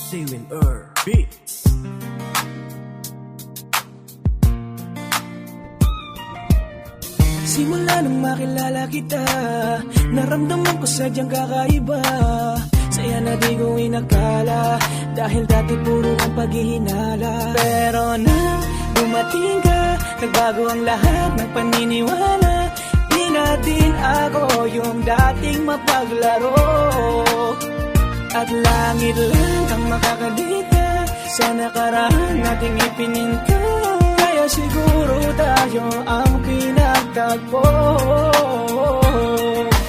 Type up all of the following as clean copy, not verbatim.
Steven Beats. Simula nang makilala kita, naramdaman ko sadyang kakaiba. Saya na di ko inakala, dahil dati puro ang paghihinala. Pero nang dumating ka, nagbago ang lahat ng paniniwala. Di na din ako yung dating mapaglaro, at langit lang ang makakadita sa nakaraan nating ipininta. Kaya siguro tayo ang pinagtagpo.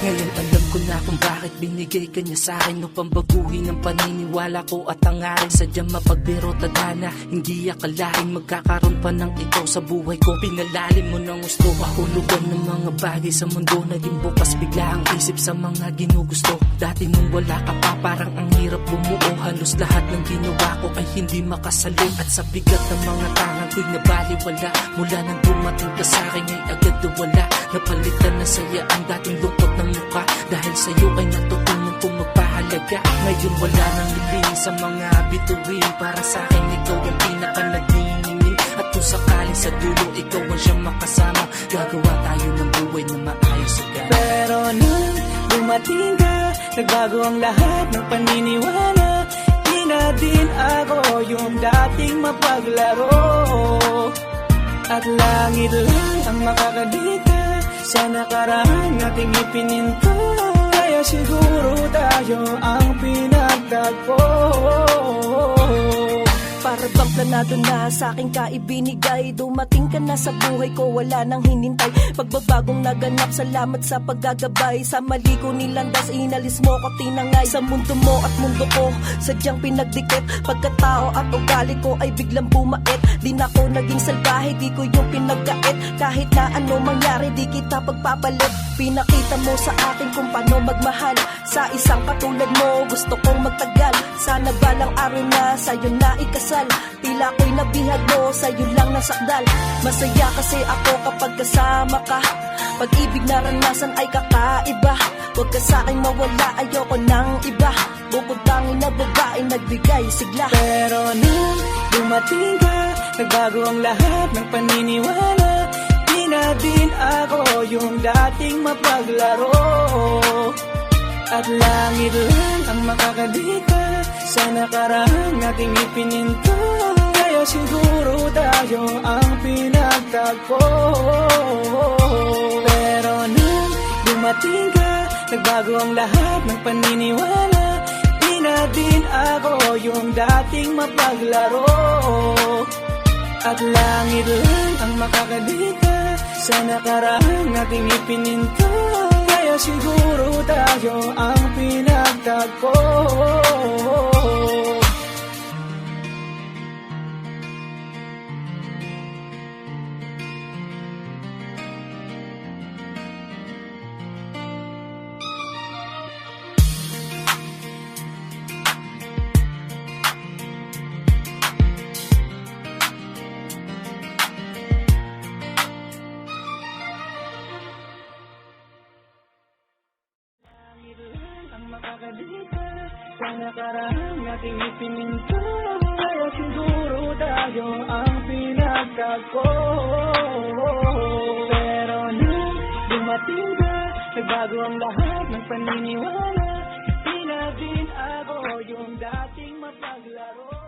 Ngayon alam ko na kung bakit binigay ka niya sa'kin upang baguhin ang paniniwala ko at hangarin. Sadyang mapagbiro tadhana, hindi akalain magkakaroon pa ng ikaw sa buhay ko. Pinalalim mo ng gusto, mahulugan ng mga bagay sa mundo. Naging bukas bigla ang isip sa mga ginugusto. Dati nung wala ka pa, parang ang hirap bumuo. Halos lahat ng ginawa ko ay hindi makasaling. At sa bigat ng mga tangan ko'y nabaliwala. Mula nang dumating ka sa'kin ay agad nawala. Napalitan na saya ang dating lungkot ng mukha, dahil sa'yo ay natutunan kong magpahalaga. Ngayon wala nang libing sa mga bituin. Para sa'kin ikaw ang pinaka nagniningning. At kung sakali sa dulo ikaw ang siyang makasama, gagawa tayo ng buhay na maayos agad. Pero nung dumating ka, nagbago ang lahat ng paniniwala. Di na din ako yung dating mapaglaro, at langit lang ang makakadita sa nakaraan nating ipininta. Kaya siguro tayo ang pinagtagpo. Para bang planado na sa aking kaibinigay. Dumating ka na sa buhay ko, wala nang hinintay. Pagbabagong naganap, salamat sa paggagabay. Sa mali ko nilandas, inalis mo ko tinangay. Sa mundo mo at mundo ko, sadyang pinagdikit. Pagkatao at ugali ko ay biglang bumait. Di na ko naging salbahe, di ko yung pinagkait. Kahit na ano mangyari, di kita pagpapalit. Pinakita mo sa akin kung paano magmahal. Sa isang katulad mo, gusto kong magtagal. Sana balang araw na sa'yo na ikasal. Tila ko'y nabihag mo, sa'yo lang nasakdal. Masaya kasi ako kapag kasama ka. Pag-ibig naranasan ay kakaiba. Huwag ka sa'king mawala, ayoko ng iba. Bukod tangin na babae nagbigay sigla. Pero nung dumating ka, nagbago ang lahat ng paniniwala. Di na din ako yung dating mapaglaro, at langit lang ang makakadita sa nakaraan nating ipininta. Kaya siguro tayo ang pinagtagpo. Pero nung dumating ka, nagbago ang lahat ng paniniwala. Di na din ako yung dating mapaglaro, at langit lang ang makakadita sa nakaraan nating ipininta. Kaya siguro tayo ang pinagtagpo. Makakadita sa nakaraan nating ipininta. Kaya siguro tayo ang pinagtagpo. Pero nung dumating ka, nagbago ang lahat ng paniniwala. Di na din ako yung dating mapaglaro.